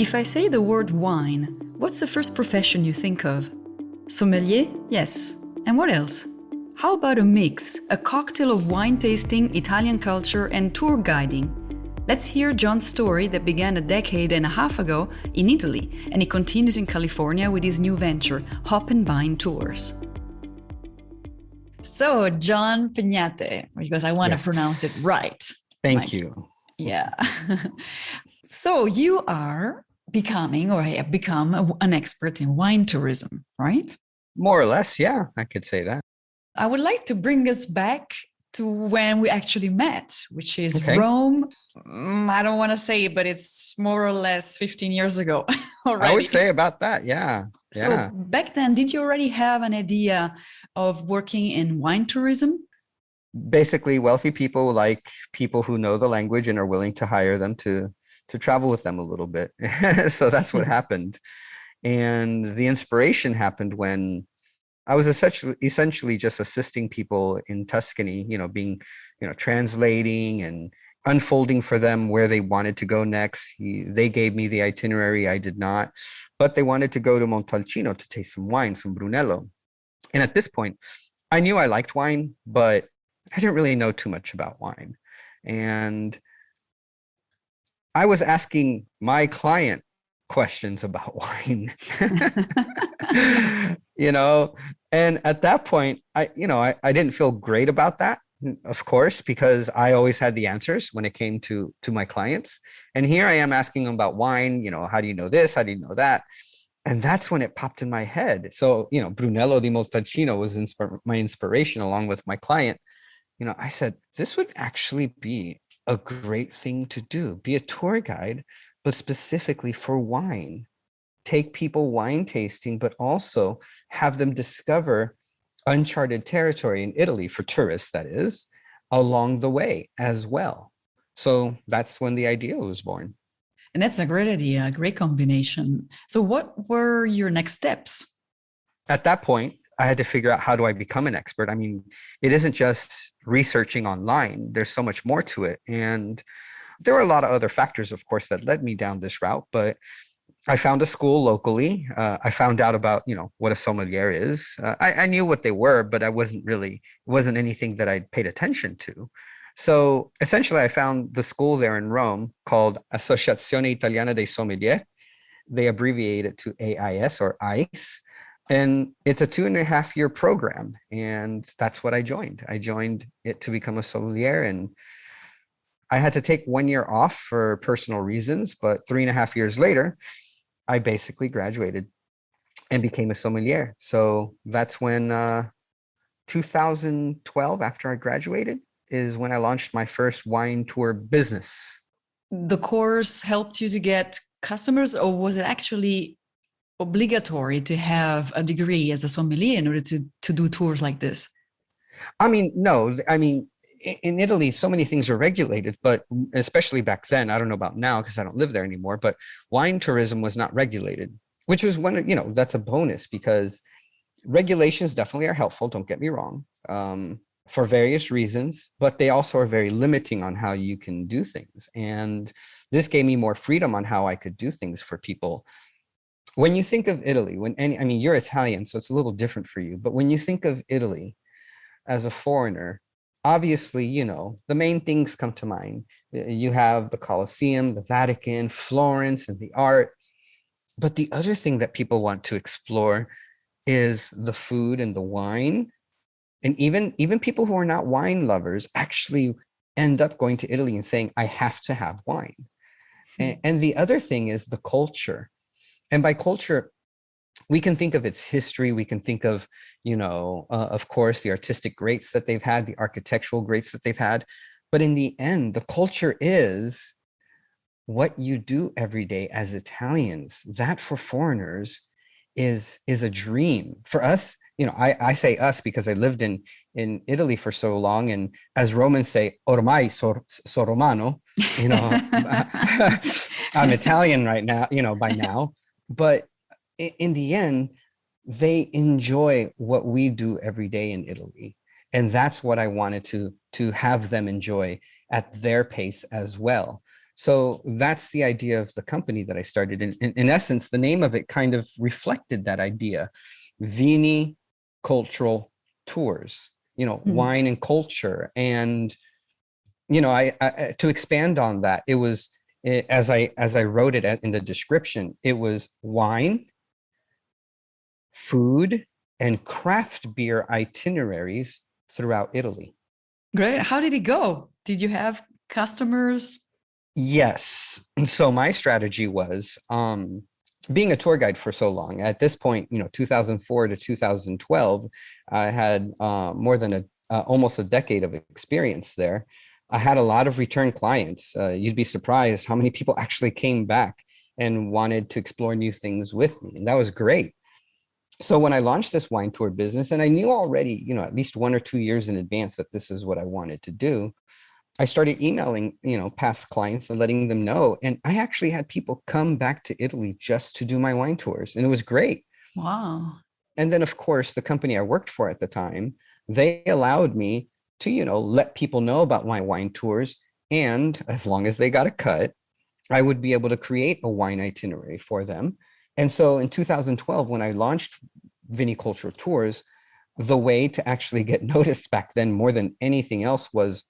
If I say the word wine, what's the first profession you think of? Sommelier? Yes. And what else? How about a mix, a cocktail of wine tasting, Italian culture, and tour guiding? Let's hear John's story that began a decade and a half ago in Italy, and he continues in California with his new venture, Hop and Vine Tours. So, John Peñate, because I want to pronounce it right. Thank you. Yeah. So you are becoming, or have become, an expert in wine tourism, right? More or less, yeah, I could say that. I would like to bring us back to when we actually met, which is Okay. Rome. I don't want to say it, but it's more or less 15 years ago already. I would say about that, yeah. So back then, did you already have an idea of working in wine tourism? Basically, wealthy people like people who know the language and are willing to hire them to travel with them a little bit. So that's what happened. And the inspiration happened when I was essentially just assisting people in Tuscany, translating and unfolding for them where they wanted to go next. They gave me the itinerary, I did not, but they wanted to go to Montalcino to taste some wine, some Brunello. And at this point, I knew I liked wine, but I didn't really know too much about wine. And I was asking my client questions about wine, and at that point, I didn't feel great about that, of course, because I always had the answers when it came to my clients. And here I am asking them about wine, how do you know this? How do you know that? And that's when it popped in my head. So, Brunello di Montalcino was my inspiration along with my client. I said, this would actually be a great thing to do, be a tour guide, but specifically for wine. Take people wine tasting, but also have them discover uncharted territory in Italy for tourists, that is, along the way as well. So that's when the idea was born. And that's a great idea, a great combination. So what were your next steps? At that point, I had to figure out, how do I become an expert? I mean, it isn't just researching online. There's so much more to it. And there were a lot of other factors, of course, that led me down this route. But I found a school locally. I found out about, what a sommelier is. I knew what they were, but it wasn't anything that I'd paid attention to. So essentially, I found the school there in Rome called Associazione Italiana dei Sommelier. They abbreviate it to AIS or ICE. And it's a 2.5-year program. And that's what I joined. I joined it to become a sommelier. And I had to take 1 year off for personal reasons. But 3.5 years later, I basically graduated and became a sommelier. So that's when 2012, after I graduated, is when I launched my first wine tour business. The course helped you to get customers, or was it actually obligatory to have a degree as a sommelier in order to do tours like this? I mean, no. I mean, in Italy, so many things are regulated, but especially back then, I don't know about now because I don't live there anymore, but wine tourism was not regulated, which was that's a bonus, because regulations definitely are helpful. Don't get me wrong, for various reasons, but they also are very limiting on how you can do things. And this gave me more freedom on how I could do things for people. When you think of Italy, you're Italian, so it's a little different for you, but when you think of Italy as a foreigner, obviously, the main things come to mind. You have the Colosseum, the Vatican, Florence, and the art. But the other thing that people want to explore is the food and the wine. And even people who are not wine lovers actually end up going to Italy and saying, I have to have wine. And the other thing is the culture. And by culture, we can think of its history. We can think of, of course, the artistic greats that they've had, the architectural greats that they've had. But in the end, the culture is what you do every day as Italians. That for foreigners is a dream. For us, I say us because I lived in Italy for so long. And as Romans say, ormai so romano, I'm Italian right now, by now. But in the end, they enjoy what we do every day in Italy. And that's what I wanted to have them enjoy at their pace as well. So that's the idea of the company that I started. In essence, the name of it kind of reflected that idea. Vini Cultural Tours, wine and culture. And, I to expand on that, it was, as I wrote it in the description, it was wine, food, and craft beer itineraries throughout Italy. Great. How did it go? Did you have customers? Yes. And so my strategy was being a tour guide for so long. At this point, 2004 to 2012, I had more than almost a decade of experience there. I had a lot of return clients. You'd be surprised how many people actually came back and wanted to explore new things with me. And that was great. So when I launched this wine tour business, and I knew already, at least 1 or 2 years in advance that this is what I wanted to do, I started emailing, past clients and letting them know. And I actually had people come back to Italy just to do my wine tours. And it was great. Wow. And then, of course, the company I worked for at the time, they allowed me to, let people know about my wine tours. And as long as they got a cut, I would be able to create a wine itinerary for them. And so in 2012, when I launched Viniculture Tours, the way to actually get noticed back then more than anything else was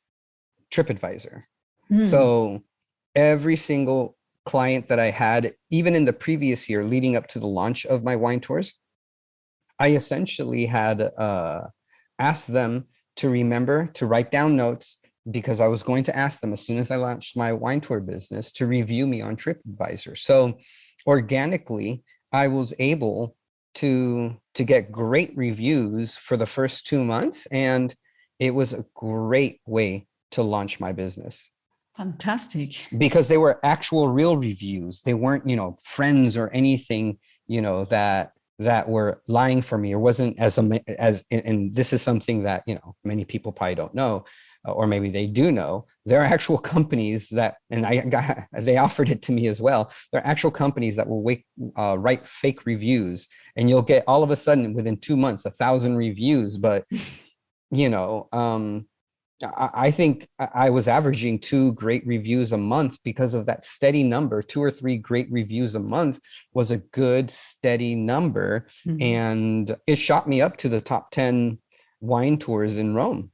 TripAdvisor. So every single client that I had, even in the previous year leading up to the launch of my wine tours, I essentially had asked them to remember to write down notes, because I was going to ask them as soon as I launched my wine tour business to review me on TripAdvisor. So organically, I was able to get great reviews for the first 2 months, and it was a great way to launch my business. Fantastic. Because they were actual real reviews. They weren't, friends or anything, that were lying for me, or wasn't and this is something that, many people probably don't know, or maybe they do know. There are actual companies that, and they offered it to me as well. There are actual companies that will write fake reviews, and you'll get all of a sudden within 2 months, 1,000 reviews. But, I think I was averaging 2 great reviews a month because of that steady number. 2 or 3 great reviews a month was a good, steady number. And it shot me up to the top 10 wine tours in Rome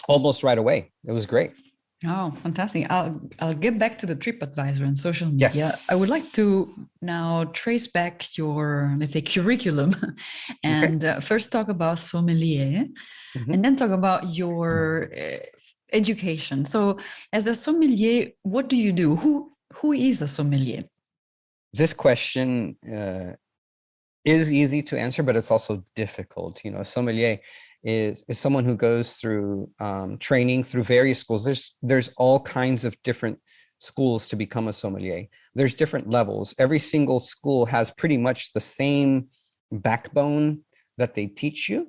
almost right away. It was great. Oh, fantastic. I'll get back to the TripAdvisor and social media. Yes. I would like to now trace back your, let's say, curriculum and first talk about Sommelier and then talk about your education. So as a sommelier, what do you do? Who is a sommelier? This question is easy to answer, but it's also difficult. A sommelier is someone who goes through training through various schools. There's all kinds of different schools to become a sommelier. There's different levels. Every single school has pretty much the same backbone that they teach you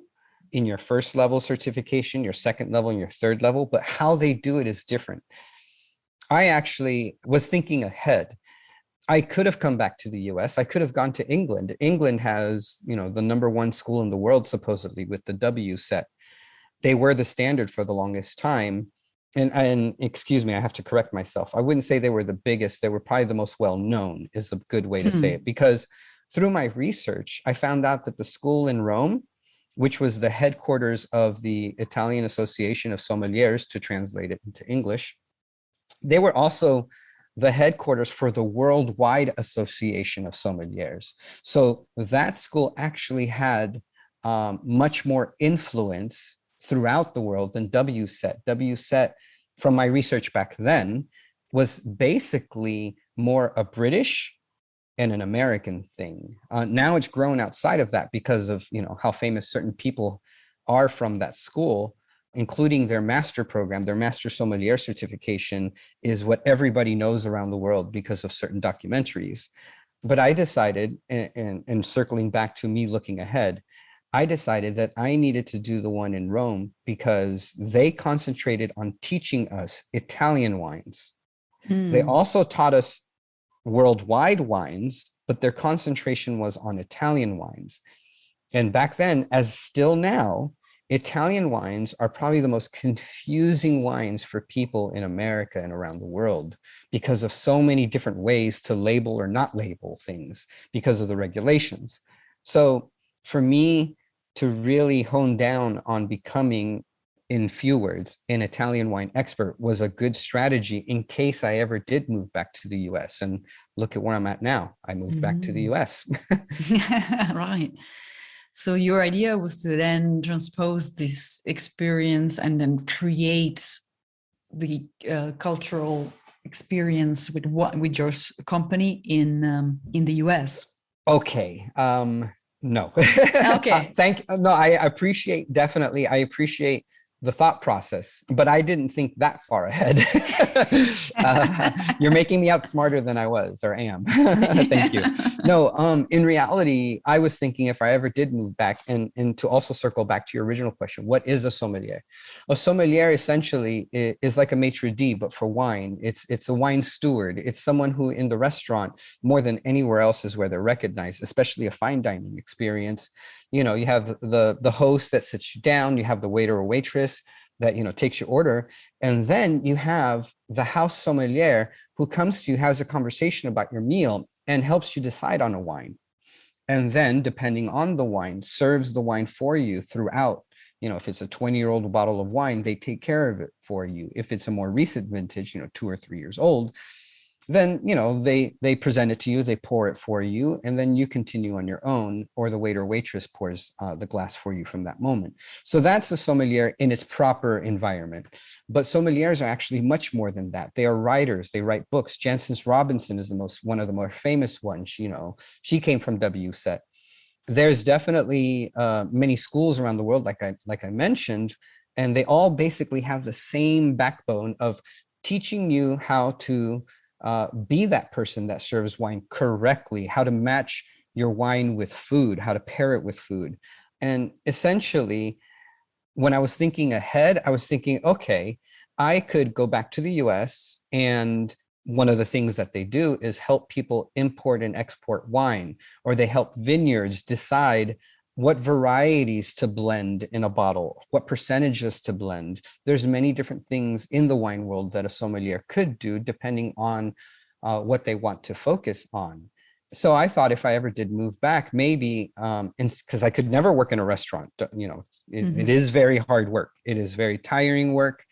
in your first level certification, your second level, and your third level, but how they do it is different. I actually was thinking ahead. I could have come back to the US. I could have gone to England. England has, the #1 school in the world, supposedly, with the WSET. They were the standard for the longest time. And excuse me, I have to correct myself. I wouldn't say they were the biggest. They were probably the most well-known, is a good way to say it. Because through my research, I found out that the school in Rome, which was the headquarters of the Italian Association of Sommeliers, to translate it into English, they were also the headquarters for the Worldwide Association of Sommeliers. So that school actually had much more influence throughout the world than WSET. WSET, from my research back then, was basically more a British and an American thing. Now it's grown outside of that because of, how famous certain people are from that school, including their master program. Their master sommelier certification is what everybody knows around the world because of certain documentaries. But I decided, and circling back to me looking ahead, I decided that I needed to do the one in Rome because they concentrated on teaching us Italian wines. They also taught us worldwide wines, but their concentration was on Italian wines. And back then, as still now, Italian wines are probably the most confusing wines for people in America and around the world because of so many different ways to label or not label things because of the regulations. So for me to really hone down on becoming, in few words, an Italian wine expert was a good strategy in case I ever did move back to the US. And look at where I'm at now. I moved back to the US. Right. So your idea was to then transpose this experience and then create the cultural experience with your company in the US. Okay. No. Okay. No, I appreciate, definitely, I appreciate the thought process, but I didn't think that far ahead. You're making me out smarter than I was or am. Thank you. No, in reality, I was thinking if I ever did move back, and to also circle back to your original question, what is a sommelier? A sommelier essentially is like a maitre d', but for wine. It's a wine steward. It's someone who in the restaurant, more than anywhere else, is where they're recognized, especially a fine dining experience. You know, you have the host that sits you down, you have the waiter or waitress that, you know, takes your order, and then you have the house sommelier who comes to you, has a conversation about your meal, and helps you decide on a wine. And then, depending on the wine, serves the wine for you throughout. You know, if it's a 20-year-old bottle of wine, they take care of it for you. If it's a more recent vintage, you know, 2 or 3 years old, then, you know, they present it to you, they pour it for you, and then you continue on your own, or the waiter or waitress pours the glass for you from that moment. So that's a sommelier in its proper environment. But sommeliers are actually much more than that. They are writers. They write books. Jancis Robinson is one of the more famous ones. You know, she came from WSET. There's definitely many schools around the world, like I mentioned, and they all basically have the same backbone of teaching you how to be that person that serves wine correctly, how to match your wine with food, how to pair it with food. And essentially, when I was thinking ahead, I was thinking, okay, I could go back to the US, and one of the things that they do is help people import and export wine, or they help vineyards decide what varieties to blend in a bottle, what percentages to blend. There's many different things in the wine world that a sommelier could do depending on what they want to focus on. So I thought if I ever did move back, maybe, because I could never work in a restaurant, you know, it is very hard work. It is very tiring work.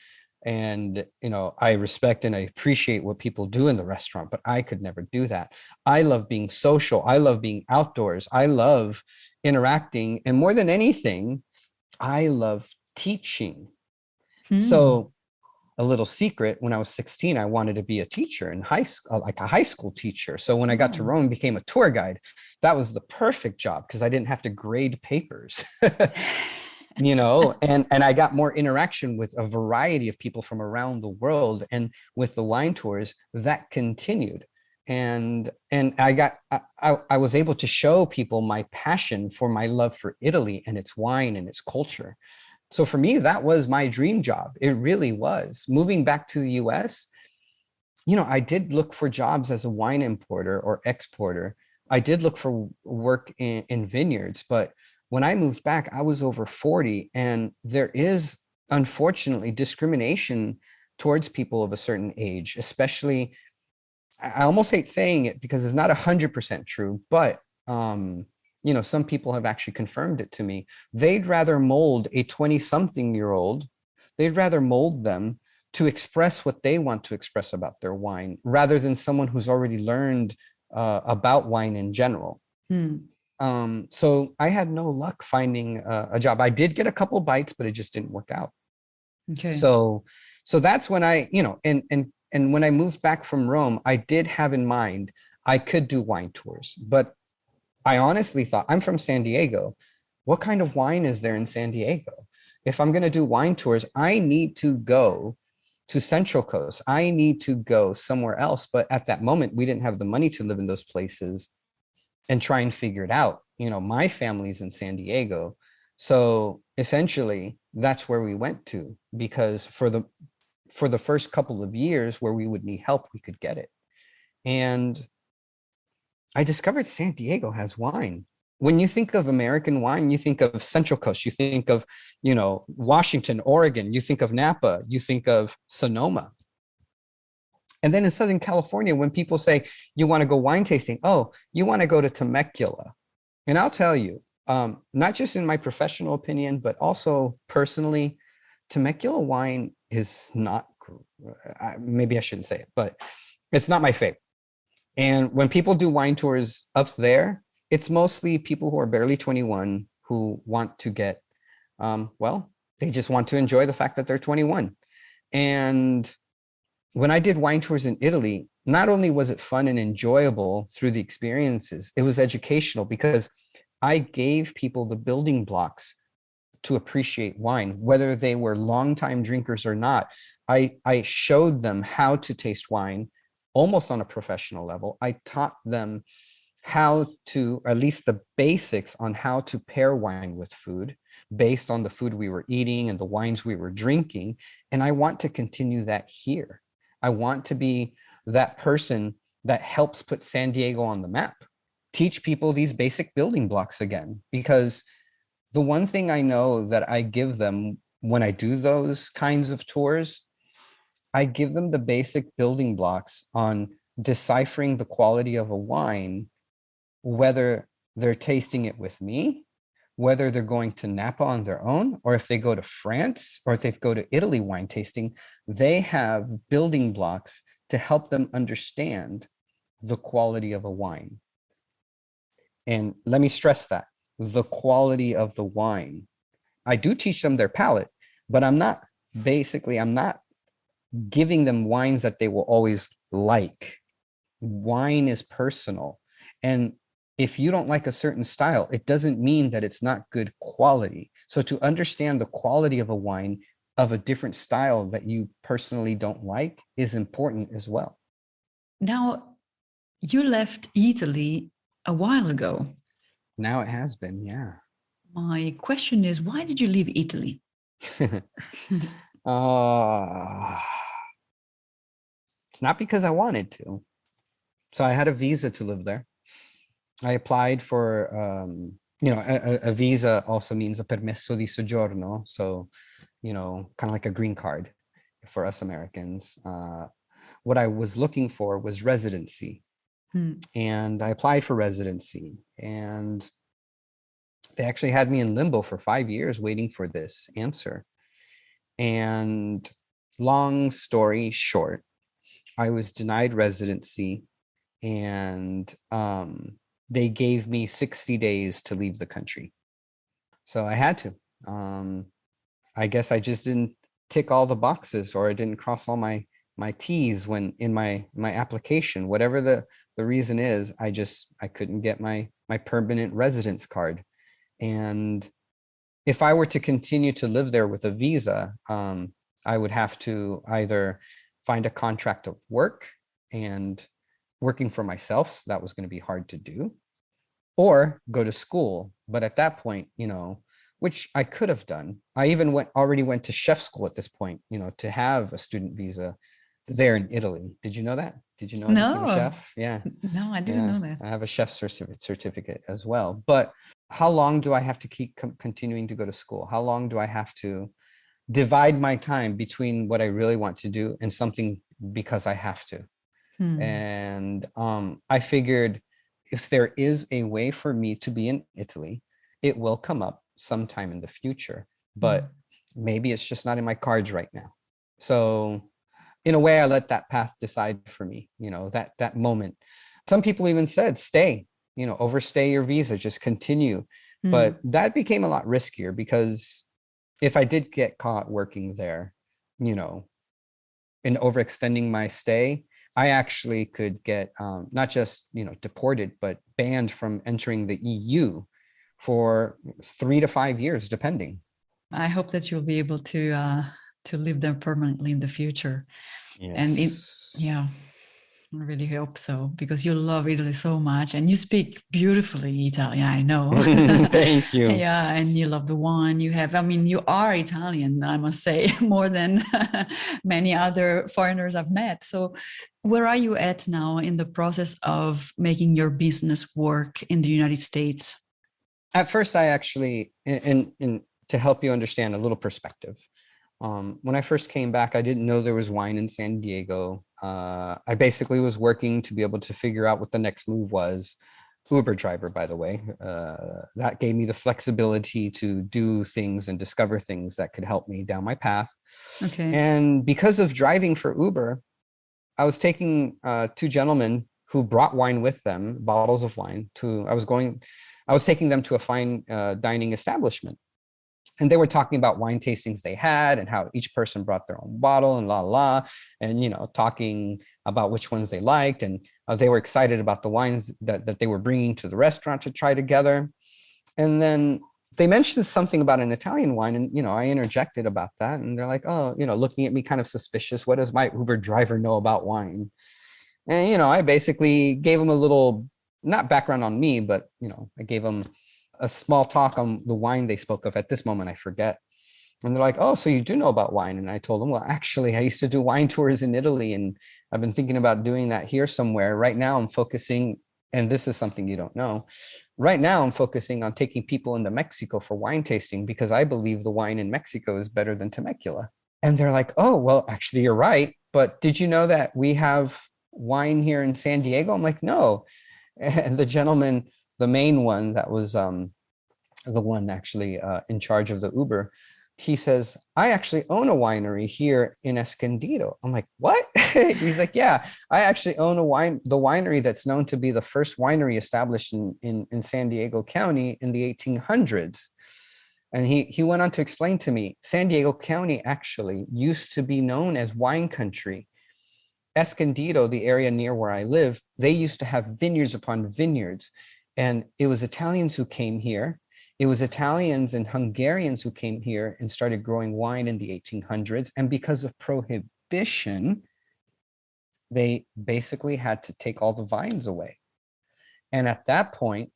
And, you know, I respect and I appreciate what people do in the restaurant, but I could never do that. I love being social. I love being outdoors. I love interacting. And more than anything, I love teaching. So a little secret, when I was 16, I wanted to be a teacher in high school, like a high school teacher. So when I got to Rome, became a tour guide. That was the perfect job because I didn't have to grade papers. You know, and I got more interaction with a variety of people from around the world. And with the wine tours, that continued. And I was able to show people my passion for my love for Italy and its wine and its culture. So for me, that was my dream job. It really was. Moving back to the US, you know, I did look for jobs as a wine importer or exporter. I did look for work in vineyards, but when I moved back, I was over 40, and there is unfortunately discrimination towards people of a certain age, especially, I almost hate saying it because it's not 100% true, but you know, some people have actually confirmed it to me. They'd rather mold a 20-something-year-old, they'd rather mold them to express what they want to express about their wine rather than someone who's already learned about wine in general. So I had no luck finding a job. I did get a couple bites, but it just didn't work out. Okay. So that's when I, you know, and when I moved back from Rome, I did have in mind I could do wine tours, but I honestly thought, I'm from San Diego. What kind of wine is there in San Diego? If I'm going to do wine tours, I need to go to Central Coast. I need to go somewhere else. But at that moment, we didn't have the money to live in those places and try and figure it out. You know, my family's in San Diego. So essentially, that's where we went to, because for the first couple of years where we would need help, we could get it. And I discovered San Diego has wine. when you think of American wine, you think of Central Coast, you think of, Washington, Oregon, you think of Napa, you think of Sonoma. And then in Southern California, when people say you want to go wine tasting, oh, you want to go to Temecula. And I'll tell you, not just in my professional opinion, but also personally, Temecula wine is not, maybe I shouldn't say it, but it's not my favorite. And when people do wine tours up there, it's mostly people who are barely 21 who want to get, they just want to enjoy the fact that they're 21. And when I did wine tours in Italy, not only was it fun and enjoyable through the experiences, it was educational because I gave people the building blocks to appreciate wine, whether they were longtime drinkers or not. I showed them how to taste wine almost on a professional level. I taught them how to, at least the basics on how to pair wine with food based on the food we were eating and the wines we were drinking. And I want to continue that here. I want to be that person that helps put San Diego on the map, teach people these basic building blocks again, because the one thing I know that I give them when I do those kinds of tours, I give them the basic building blocks on deciphering the quality of a wine, whether they're tasting it with me, whether they're going to Napa on their own, or if they go to France, or if they go to Italy wine tasting, they have building blocks to help them understand the quality of a wine. And let me stress that, the quality of the wine. I do teach them their palate, but I'm not giving them wines that they will always like. Wine is personal. And if you don't like a certain style, it doesn't mean that it's not good quality. So to understand the quality of a wine of a different style that you personally don't like is important as well. Now, you left Italy a while ago. Now it has been, yeah. My question is, why did you leave Italy? It's not because I wanted to. So I had a visa to live there. I applied for, a visa also means a permesso di soggiorno. So, kind of like a green card for us Americans. What I was looking for was residency. And I applied for residency. And they actually had me in limbo for 5 years waiting for this answer. And long story short, I was denied residency, and they gave me 60 days to leave the country. So I had to. I guess I just didn't tick all the boxes, or I didn't cross all my T's when in my application. Whatever the reason is, I couldn't get my permanent residence card. And if I were to continue to live there with a visa, I would have to either find a contract of work, and working for myself, that was going to be hard to do, or go to school. But at that point, which I could have done, I even already went to chef school at this point, to have a student visa there in Italy. Did you know that? Did you know I became a chef? Yeah. No, I didn't know that. I have a chef certificate as well. But how long do I have to keep continuing to go to school? How long do I have to divide my time between what I really want to do and something because I have to? And I figured if there is a way for me to be in Italy, it will come up sometime in the future, but maybe it's just not in my cards right now. So in a way, I let that path decide for me, that moment. Some people even said, stay, overstay your visa, just continue. But that became a lot riskier, because if I did get caught working there, and overextending my stay, I actually could get not just deported, but banned from entering the EU for 3 to 5 years, depending. I hope that you'll be able to live there permanently in the future. Yes. And I really hope so, because you love Italy so much, and you speak beautifully Italian, I know. Thank you. Yeah, and you love the wine you have. I mean, you are Italian, I must say, more than many other foreigners I've met. So where are you at now in the process of making your business work in the United States? At first, I actually, and to help you understand a little perspective, when I first came back, I didn't know there was wine in San Diego. I basically was working to be able to figure out what the next move was. Uber driver, by the way. That gave me the flexibility to do things and discover things that could help me down my path. Okay. And because of driving for Uber, I was taking two gentlemen who brought wine with them, bottles of wine. I was taking them to a fine dining establishment, and they were talking about wine tastings they had and how each person brought their own bottle and and talking about which ones they liked, and they were excited about the wines that they were bringing to the restaurant to try together. And then they mentioned something about an Italian wine, and I interjected about that, and they're like, oh, looking at me kind of suspicious. What does my Uber driver know about wine? And I basically gave them a little, not background on me, but I gave them a small talk on the wine they spoke of. At this moment I forget. And they're like, oh, so you do know about wine? And I told them, well, actually, I used to do wine tours in Italy, and I've been thinking about doing that here somewhere. Right now I'm focusing, and this is something you don't know, right now I'm focusing on taking people into Mexico for wine tasting, because I believe the wine in Mexico is better than Temecula. And they're like, oh, well, actually, you're right. But did you know that we have wine here in San Diego? I'm like, no. And the gentleman, the main one that was the one actually in charge of the Uber, he says, I actually own a winery here in Escondido. I'm like, what? He's like, yeah, I actually own the winery that's known to be the first winery established in San Diego County in the 1800s. And he went on to explain to me, San Diego County actually used to be known as wine country. Escondido, the area near where I live, they used to have vineyards upon vineyards. And it was Italians who came here. It was Italians and Hungarians who came here and started growing wine in the 1800s. And because of prohibition, they basically had to take all the vines away. And at that point,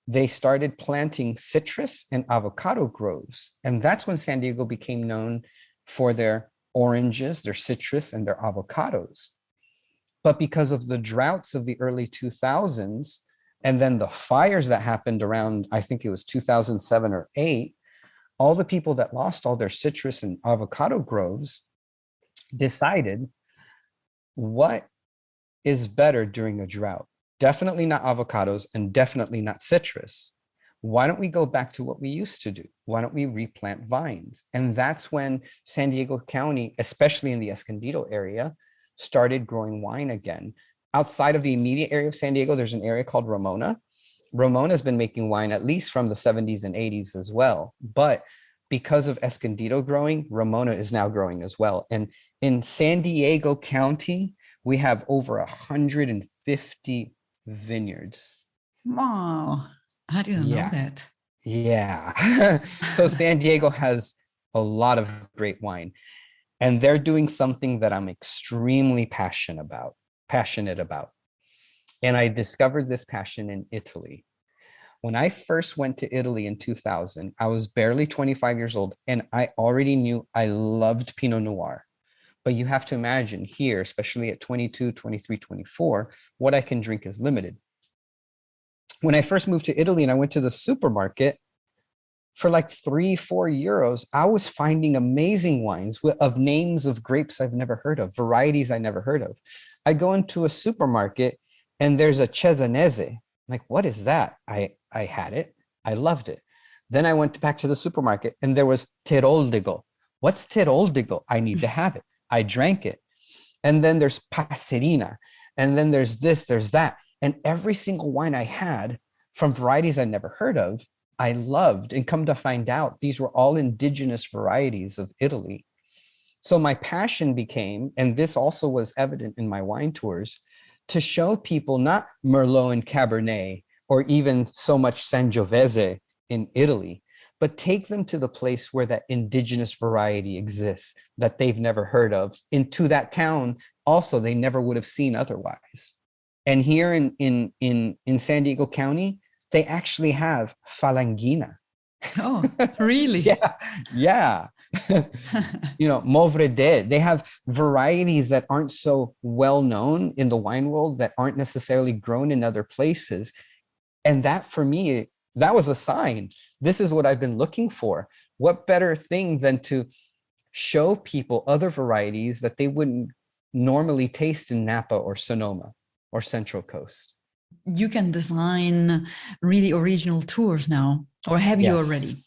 they started planting citrus and avocado groves. And that's when San Diego became known for their oranges, their citrus, and their avocados. But because of the droughts of the early 2000s, and then the fires that happened around, I think it was 2007 or 8, all the people that lost all their citrus and avocado groves decided, what is better during a drought? Definitely not avocados and definitely not citrus. Why don't we go back to what we used to do? Why don't we replant vines? And that's when San Diego County, especially in the Escondido area, started growing wine again. Outside of the immediate area of San Diego, there's an area called Ramona. Ramona's been making wine at least from the 70s and 80s as well. But because of Escondido growing, Ramona is now growing as well. And in San Diego County, we have over 150 vineyards. Wow. I didn't know Yeah. that. Yeah. So San Diego has a lot of great wine, and they're doing something that I'm extremely passionate about. And I discovered this passion in Italy. When I first went to Italy in 2000, I was barely 25 years old, and I already knew I loved Pinot Noir. But you have to imagine here, especially at 22, 23, 24, what I can drink is limited. When I first moved to Italy and I went to the supermarket, for like 3-4 euros, I was finding amazing wines of names of grapes I've never heard of, varieties I never heard of. I go into a supermarket and there's a Cesanese. I'm like, what is that? I had it. I loved it. Then I went back to the supermarket and there was Tiroldigo. What's Tiroldigo? I need to have it. I drank it. And then there's Passerina. And then there's this, there's that. And every single wine I had from varieties I never heard of, I loved. And come to find out, these were all indigenous varieties of Italy. So my passion became, and this also was evident in my wine tours, to show people not Merlot and Cabernet, or even so much Sangiovese in Italy, but take them to the place where that indigenous variety exists that they've never heard of, into that town also they never would have seen otherwise. And here in San Diego County, they actually have Falangina. Oh, really? Yeah, yeah. Movrede. They have varieties that aren't so well known in the wine world, that aren't necessarily grown in other places. And that for me that was a sign. This is what I've been looking for. What better thing than to show people other varieties that they wouldn't normally taste in Napa or Sonoma or Central Coast. You can design really original tours now, or have you already?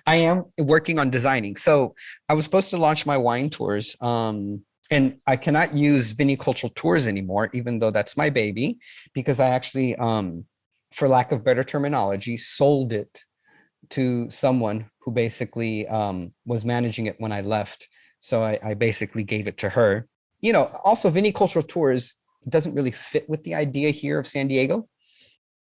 I am working on designing. So I was supposed to launch my wine tours, and I cannot use vinicultural tours anymore, even though that's my baby, because I actually, for lack of better terminology, sold it to someone who basically was managing it when I left. So I basically gave it to her. You know, also vinicultural tours doesn't really fit with the idea here of San Diego.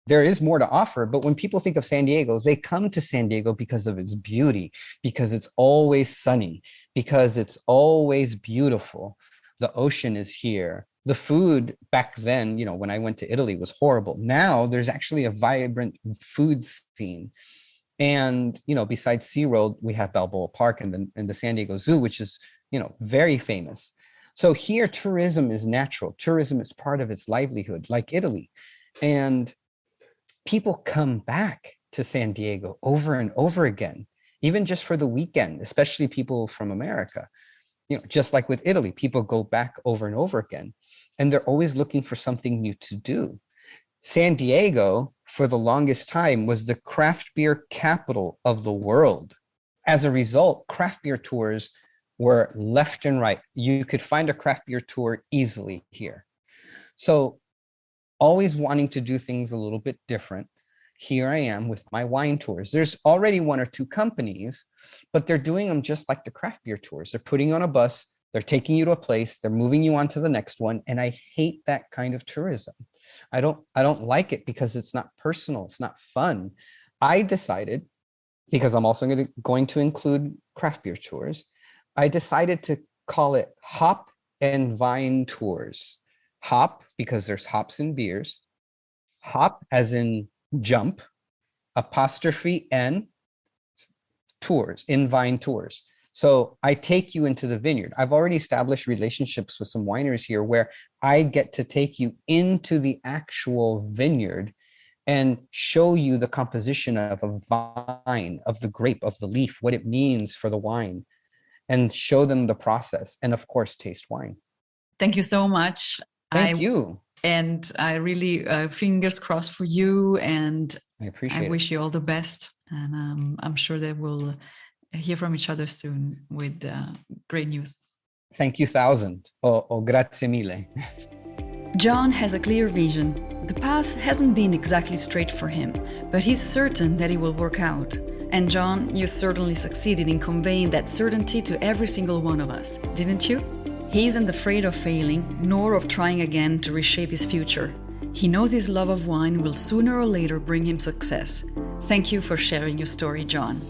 There is more to offer, but when people think of San Diego, they come to San Diego because of its beauty, because it's always sunny, because it's always beautiful. The ocean is here. The food back then, you know, when I went to Italy was horrible. Now there's actually a vibrant food scene. And, you know, besides SeaWorld, we have Balboa Park and the San Diego Zoo, which is, you know, very famous. So here, tourism is natural. Tourism is part of its livelihood, like Italy. And people come back to San Diego over and over again, even just for the weekend, especially people from America. You know, just like with Italy, people go back over and over again, and they're always looking for something new to do. San Diego, for the longest time, was the craft beer capital of the world. As a result, craft beer tours were left and right. You could find a craft beer tour easily here. So always wanting to do things a little bit different, here I am with my wine tours. There's already one or two companies, but they're doing them just like the craft beer tours. They're putting on a bus, they're taking you to a place, they're moving you on to the next one. And I hate that kind of tourism. I don't like it because it's not personal, it's not fun. I decided, because I'm also going to include craft beer tours, I decided to call it Hop and Vine Tours. Hop, because there's hops in beers. Hop as in jump, apostrophe N, tours, in vine tours. So I take you into the vineyard. I've already established relationships with some wineries here where I get to take you into the actual vineyard and show you the composition of a vine, of the grape, of the leaf, what it means for the wine, and show them the process, and of course, taste wine. Thank you so much. Thank you. And I really, fingers crossed for you, and I wish you all the best. And I'm sure that we'll hear from each other soon with great news. Thank you, 1,000. Oh, grazie mille. John has a clear vision. The path hasn't been exactly straight for him, but he's certain that it will work out. And John, you certainly succeeded in conveying that certainty to every single one of us, didn't you? He isn't afraid of failing, nor of trying again to reshape his future. He knows his love of wine will sooner or later bring him success. Thank you for sharing your story, John.